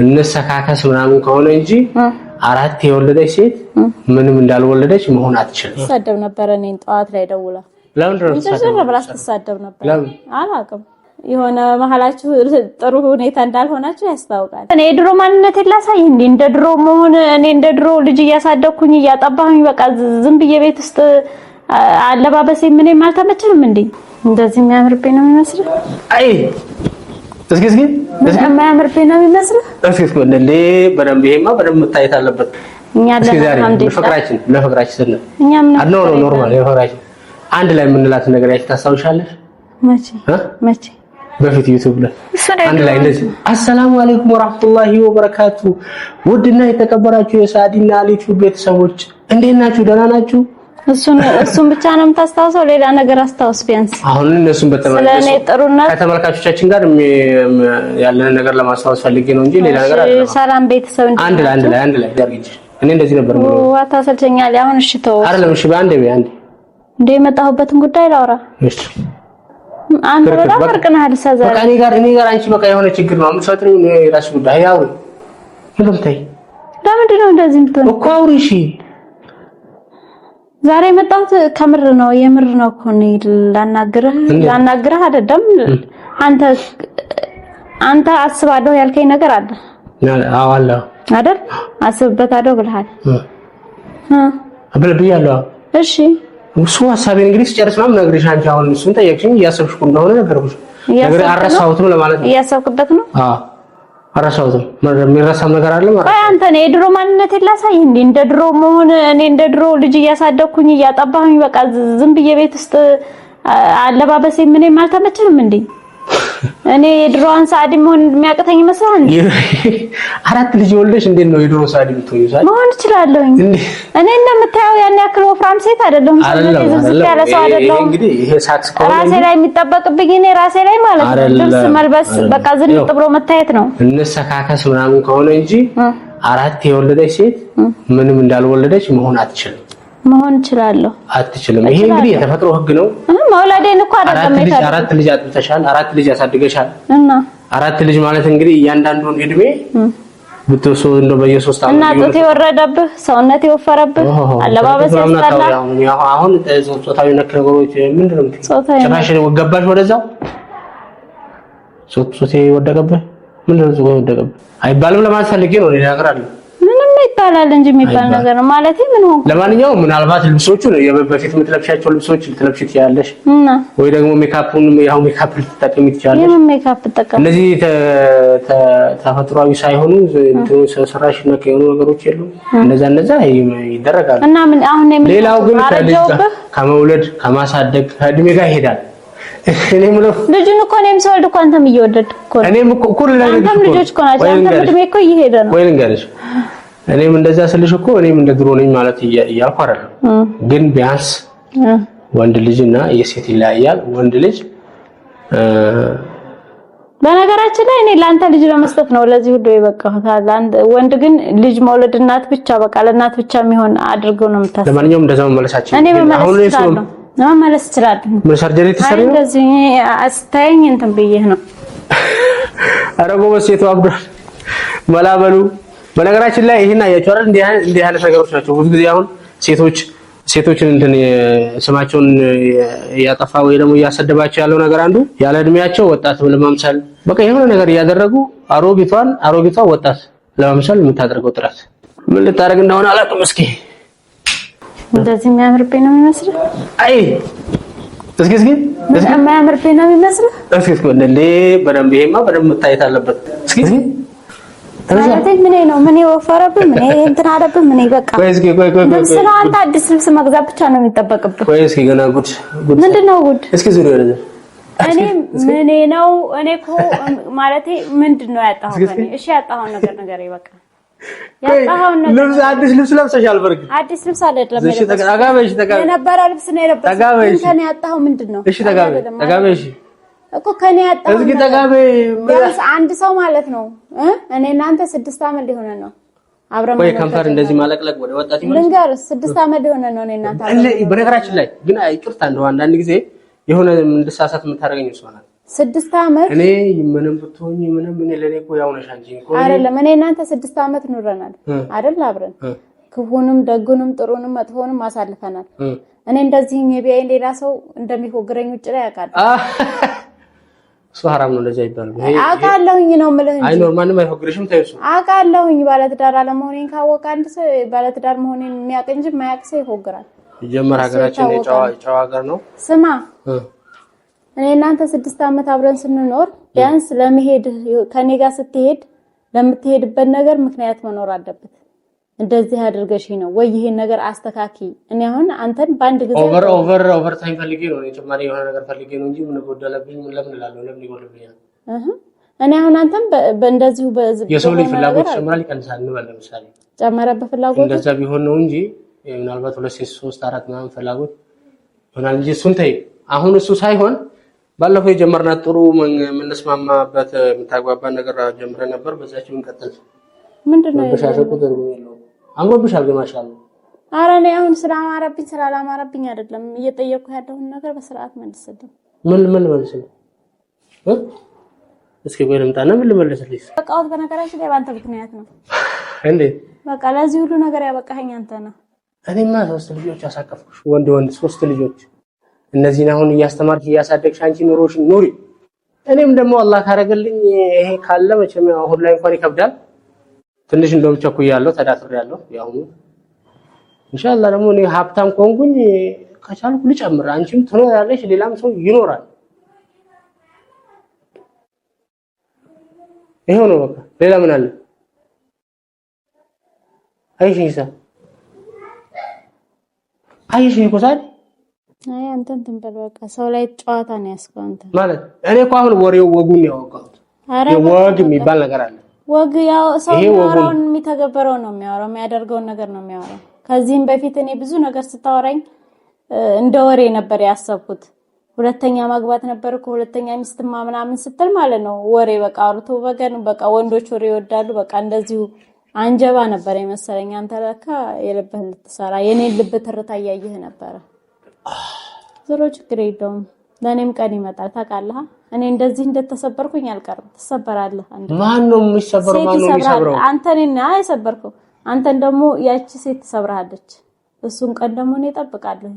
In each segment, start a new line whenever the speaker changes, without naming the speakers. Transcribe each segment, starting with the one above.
እንሰካከስ ምናምን ከሆነ እንጂ አራት የወለደች ሴት ምንም እንዳልወለደች መሆን አትችልም።
ተሳደብ ነበር እኔን ጠዋት ላይ ደውላ ለምን ተሳደብ ነበር አላውቅም። የሆነ መሐላችሁ ጥሩ ሁኔታ እንዳልሆናችሁ ያስታውቃል። እኔ ድሮ ማንነት ላሳይ እንደ ድሮ መሆን እኔ እንደ ድሮ ልጅ እያሳደኩኝ እያጠባሁኝ በቃ ዝም ብዬ ቤት ውስጥ አለባበሴ ምንም አልተመቸንም እንዴ? እንደዚህ የሚያምርብኝ ነው የሚመስለው? አይ እስኪ የሚያምርብኝ ነው የሚመስለው? እስኪ እንዴ በደንብ ይሄማ በደንብ መታየት አለበት። እኛ ለፍቅራችን ስንል እኛም ነው ኖርማል የፍቅራችን አንድ ላይ የምንላት ነገር ያቺ ታስታውሻለሽ? መቼ በፊት ዩቲዩብ ላይ አንድ ላይ እንደዚህ አሰላሙ አለይኩም ወራህመቱላሂ ወበረካቱ ውድና የተከበራችሁ የሳዲና አሊቱ ቤተሰቦች እንዴት ናችሁ? ደህና ናችሁ? እሱን ብቻ ነው የምታስታውሰው? ሌላ ነገር አስታውስ ቢያንስ። አሁን እነሱን በተመለከተ ከተመልካቾቻችን ጋር ያለን ነገር ለማስታወስ ፈልጌ ነው እንጂ ሌላ ነገር አይደለም። ሰላም ቤተሰብ አንድ ላይ ያርግጂ። እኔ እንደዚህ ነበር ማለት ነው። ታሰልቸኛል። አሁን እሺ ተው አይደለም። እሺ በአንዴ እንደ የመጣሁበትን ጉዳይ ላውራ። እሺ አንተ በጣም ወርቅነህ አልሰዘረ በቃ እኔ ጋር አንቺ በቃ የሆነ ችግር ነው የምትፈጥሪው። እኔ የራስ ጉዳይ ያው ምንም ታይ። ለምንድን ነው እንደዚህ የምትሆነው እኮ? አውሪ። እሺ ዛሬ የመጣሁት ከምር ነው የምር ነው እኮ ነው ላናግርህ አይደለም። አንተ አስባለሁ ያልከኝ ነገር አለ። አዎ አለ አይደል? አስብበታለሁ ብለሃል። ብያለሁ። እሺ እሱ ሐሳቤን እንግዲህ ስጨርስ ነው ነግሬሽ። አንቺ አሁን እሱን ጠየቅሽኝ እያሰብሽ እንደሆነ ነገርኩሽ። ነገር አረሳሁትም ለማለት ነው። እያሰብክበት ነው? አዎ አረሳሁትም። የሚረሳም ነገር አለ ማለት ነው። አንተ ነው የድሮ ማንነት ላሳይ እንደ ድሮ መሆን እኔ እንደ ድሮ ልጅ እያሳደኩኝ እያጠባሁኝ በቃ ዝም ብዬ ቤት ውስጥ አለባበሴ ምንም አልተመቸንም እንዴ? እኔ የድሮዋን ሳዲ መሆን የሚያቅተኝ ይመስላል። አራት ልጅ ወልደሽ እንዴት ነው የድሮ ሳዲ የምትሆኚው? ሳዲ መሆን እችላለሁ። እኔ እንደምታየው ያን ያክል ወፍራም ሴት አይደለሁም። ስለዚህ ያለ ሰው አይደለሁም። እንግዲህ ይሄ ሳክስ ኮን ራሴ ላይ የሚጠበቅብኝ እኔ ራሴ ላይ ማለት ነው ልብስ መልበስ በቃ ዝንጥ ብሎ መታየት ነው። እንሰካከስ ምናምን ከሆነ እንጂ አራት የወለደች ሴት ምንም እንዳልወለደች መሆን አትችልም። መሆን እችላለሁ። አትችልም። ይሄ እንግዲህ የተፈጥሮ ህግ ነው። መውለዴን እኮ አይደለም ማለት አራት ልጅ አጥብተሻል፣ አራት ልጅ ያሳድገሻል እና አራት ልጅ ማለት እንግዲህ እያንዳንዱን እድሜ ብትወስዶ እንደው በየ3 አመት እና ጡት የወረደብህ ሰውነት የወፈረብህ አለባበስ ያስጠላ። አሁን ጾታዊ ነክ ነገሮች ምንድነው የምትይው? ጭራሽ ወገባሽ ወደዛው ጾቴ ወደቀብህ ምንድነው ጾቴ ወደቀብህ አይባልም ለማለት ፈልጌ ነው። ሌላ ነገር አለ ይባላል እንጂ የሚባል ነገር ነው ማለት ምን ሆነ? ለማንኛውም ምናልባት ልብሶቹ በፊት የምትለብሻቸው ልብሶች ልትለብሺ ትችያለሽ ወይ ደግሞ ሜካፑን ያው ሜካፕ ልትጠቀሚ ትችያለሽ። የምን ሜካፕ ተጠቀም? እነዚህ ተፈጥሯዊ ሳይሆኑ ሰው ሰራሽ የሆኑ ነገሮች የሉ እነዛ ይደረጋሉ። እና ምን አሁን ሌላው ግን ከመውለድ ከማሳደግ ከእድሜ ጋር ይሄዳል። እኔም ነው ልጅን እኮ እኔም ሰውልድ እኮ አንተም እየወደድክ እኮ እኔም እኮ ሁሉ ነገር አንተም ልጆች እኮ ናቸው። አንተም እድሜ እኮ እየሄደ ነው። ወይ ልንገርሽ እኔም እንደዛ ስልሽ እኮ እኔም እንደ ድሮ ነኝ ማለት እያልኩ አይደለም። ግን ቢያንስ ወንድ ልጅና የሴት ይለያያል። ወንድ ልጅ በነገራችን ላይ እኔ ላንተ ልጅ ለመስጠት ነው ለዚህ ሁሉ የበቃሁት። ወንድ ግን ልጅ መውለድ እናት ብቻ በቃ ለእናት ብቻ የሚሆን አድርገው ነው የምታስበው። ለማንኛውም እንደዛ መመለሳችን እኔ መመለስ እችላለሁ።
ምን ሰርጀሪ ተሰሪ ነው
እንደዚህ አስታየኝ እንትን ብዬሽ ነው።
ኧረ ጎበዝ ሴቱ አብዷል መላበሉ። በነገራችን ላይ ይሄን አያችሁ አይደል? እንዲህ አይነት ነገሮች ናቸው ብዙ ጊዜ አሁን ሴቶችን እንትን ስማቸውን ያጠፋ ወይ ደግሞ ያሰደባቸው ያለው ነገር አንዱ ያለ እድሜያቸው ወጣት ለማምሳል በቃ የሆነ ነገር እያደረጉ አሮጊቷ ወጣት ለማምሳል የምታደርገው ጥረት ምን ልታደርግ እንደሆነ አላውቅም። እስኪ እንደዚህ የሚያምርብኝ ነው የሚመስለው? አይ እስኪ የሚያምርብኝ ነው የሚመስለው? እስኪ እንዴ በደንብ ይሄማ በደንብ መታየት አለበት። እስኪ ማለት ምን ወፈረብህ ምን እንትን አለብህ ምን በቃ ልብስ ነው። አንተ አዲስ ልብስ መግዛት ብቻ ነው የሚጠበቅብህ። ቆይ እስኪ ገና ጉድ ምንድነው ጉድ? እስኪ ዙሪያ ወደ እኔ ነው እኔ እኮ ማለቴ ምንድነው ያጣሁት? እሺ ያጣሁት ነገር ይበቃ ያጣሁት ነገር ልብስ አዲስ ልብስ ለብሰሻል። በርግ አዲስ ልብስ አይደለም እሺ ተጋበሽ የነበረ ልብስ ነው የለበስኩት። ከኔ ያጣሁት ምንድነው? እሺ ተጋበሽ እኮ ከኔ ያጣው እዚህ ተጋበ አንድ ሰው ማለት ነው። እኔ እናንተ 6 አመት ሊሆነ ነው አብረን ወይ ከንፈር እንደዚህ ማለቅለቅ ወደ ወጣት ይመጣ ልንገር 6 አመት ሊሆነ ነው። እኔ እናንተ በነገራችን ላይ ግን ይቅርታ እንደው አንዳንድ ጊዜ የሆነ እንድሳሳት የምታደርገኝ እሷ ናት።
6 ዓመት
እኔ ምንም ብትሆኚ ምንም ምን ለኔ እኮ ያው ነሽ አንቺ እኮ
አይደለም። እኔ እናንተ 6 ዓመት ኑረናል አይደል? አብረን ክፉንም ደጉንም ጥሩንም መጥፎንም አሳልፈናል። እኔ እንደዚህ የቢያይ ሌላ ሰው እንደሚፎግረኝ ውጭ ላይ ያውቃል።
እሱ ሐራም ነው እንደዛ ይባላል።
አውቃለሁኝ ነው የምልህ እንጂ
አይ ኖርማል ማይፎግረሽም ታይሱ
አውቃለሁኝ። ባለትዳር አለመሆኔን ካወቀ አንድ ሰው ባለትዳር መሆኔን የሚያውቅ እንጂ የማያውቅ ሰው ይፎግራል።
ጀመር ሀገራችን የጨዋ ሀገር ነው።
ስማ እኔ እናንተ 6 ዓመት አብረን ስንኖር ቢያንስ ለመሄድ ከኔ ጋር ስትሄድ ለምትሄድበት ነገር ምክንያት መኖር አለበት። እንደዚህ አድርገሽ ነው ወይ ይሄን ነገር አስተካኪ። እኔ አሁን አንተን ባንድ ጊዜ
ኦቨር ታይም ፈልጌ ነው ተጨማሪ የሆነ ነገር ፈልጌ ነው እንጂ ምን ጎደለብኝ ምን ለምን እላለሁ ለምን ይጎልብኛል?
እኔ አሁን አንተን በእንደዚሁ
የሰው ልጅ ፍላጎት ጨምራል ይቀንሳል እንበል ለምሳሌ
ጨመረበት ፍላጎት
እንደዛ ቢሆን ነው እንጂ ምናልባት 2 3 4 ምናምን ፍላጎት ሆናል እንጂ እሱን ተይ። አሁን እሱ ሳይሆን ባለፈው የጀመርናት ጥሩ የምንስማማበት የምታግባባን ነገር ጀምረን ነበር። በዛችው እንቀጥል።
ምንድነው
በሻሸቁ ደርጎ ነው አምሮብሻል ማሻአላ።
ኧረ እኔ አሁን ስላማረብኝ ስላላማረብኝ አይደለም እየጠየቅኩ ያለውን ነገር በስርዓት መልስልኝ።
ምን መልስልኝ? እስኪ ቆይ ልምጣና ምን ልመልስልሽ?
በቃውት በነገራችን ላይ ባንተ ምክንያት ነው
እንዴ?
በቃ ለዚህ ሁሉ ነገር ያበቃኸኝ አንተ ነህ።
እኔማ 3 ልጆች አሳቀፍኩሽ፣ ወንድ 3 ልጆች። እነዚህን አሁን እያስተማርሽ እያሳደግሽ አንቺ ኑሮሽን ኑሪ። እኔም ደግሞ አላህ ካረገልኝ ይሄ ካለ መቼም አሁን ላይ እንኳን ይከብዳል ትንሽ እንደውም ቸኩያለሁ ተዳፍሬያለሁ። ያው ኢንሻአላህ ደግሞ እኔ ሀብታም ኮንኩኝ ከቻልኩ ልጨምር፣ አንቺም ትኖራለሽ፣ ሌላም ሰው ይኖራል። ይሄው ነው በቃ ሌላ ምን አለ? አይሽ ይቆሳል።
አይ አንተን ትንበል በቃ ሰው ላይ ጨዋታ ነው ያስከው አንተ
ማለት እኔ እኮ አሁን ወሬው ወጉን ያወቃሁት ወግ የሚባል ነገር አለ።
ወግ ያው ሰው የሚያወራውን የሚተገበረው ነው የሚያወራው፣ የሚያደርገውን ነገር ነው የሚያወራው። ከዚህም በፊት እኔ ብዙ ነገር ስታወራኝ እንደ ወሬ ነበር ያሰብኩት። ሁለተኛ ማግባት ነበር እኮ ሁለተኛ ሚስትማ ምናምን ስትል ማለት ነው ወሬ በቃ አውርቶ በገን በቃ ወንዶች ወሬ ይወዳሉ በቃ እንደዚሁ አንጀባ ነበር የመሰለኝ። አንተ ለካ የልብህን ልትሰራ የኔን ልብ ትርታ ያየህ ነበር። ዞሮ ችግር የለውም ለኔም ቀን ይመጣል ታውቃለህ። እኔ እንደዚህ እንደተሰበርኩኝ አልቀርም፣ ትሰበራለህ። አንተ
ማን ነው የሚሰበረው? ማን ነው የሚሰበረው?
አንተ ነና አይሰበርከው። አንተን ደግሞ ያቺ ሴት ትሰብራለች። እሱን ቀን ደግሞ እኔ እጠብቃለሁ።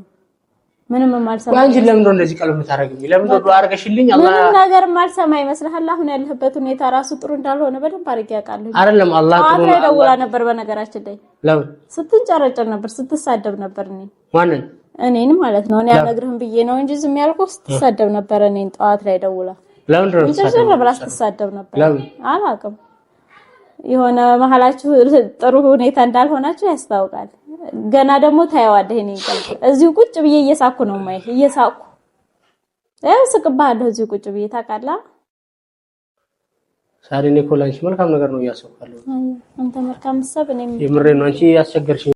ምንም ማልሰማ
አንቺ ለምን ነው እንደዚህ ቀለም ታረጋግኝ? ለምን ነው ዱአ አርገሽልኝ? አላህ
ምንም ነገር ማልሰማ ይመስልሃል? አሁን ያለህበት ሁኔታ ራሱ ጥሩ እንዳልሆነ በደንብ አድርጌ ያውቃለሁ።
አይደለም አላህ ጥሩ ነው።
ደውላ ነበር በነገራችን ላይ
ለምን
ስትንጨረጨር ነበር፣ ስትሳደብ ነበር።
ማንን?
እኔን ማለት ነው። እኔ አልነግርህም ብዬ ነው እንጂ ዝም ያልኩህ ስትሳደብ ነበር። እኔን ጠዋት ላይ ደውላ
ለምን ነው
ስትሳደብ ነበር? አላውቅም። የሆነ መሀላችሁ ጥሩ ሁኔታ እንዳልሆናችሁ ያስታውቃል። ገና ደግሞ ታየዋለህ። እኔ እዚሁ ቁጭ ብዬ እየሳኩ ነው ማይህ እየሳኩ ስቅብሃለሁ እዚሁ ቁጭ ብዬ ታውቃለህ።
ሳሪ ኒኮላንሽ መልካም ነገር ነው እያሰብካለሁ።
አንተ መልካም ሰብ እኔም
የምሬ ነው። አንቺ ያስቸገርሽ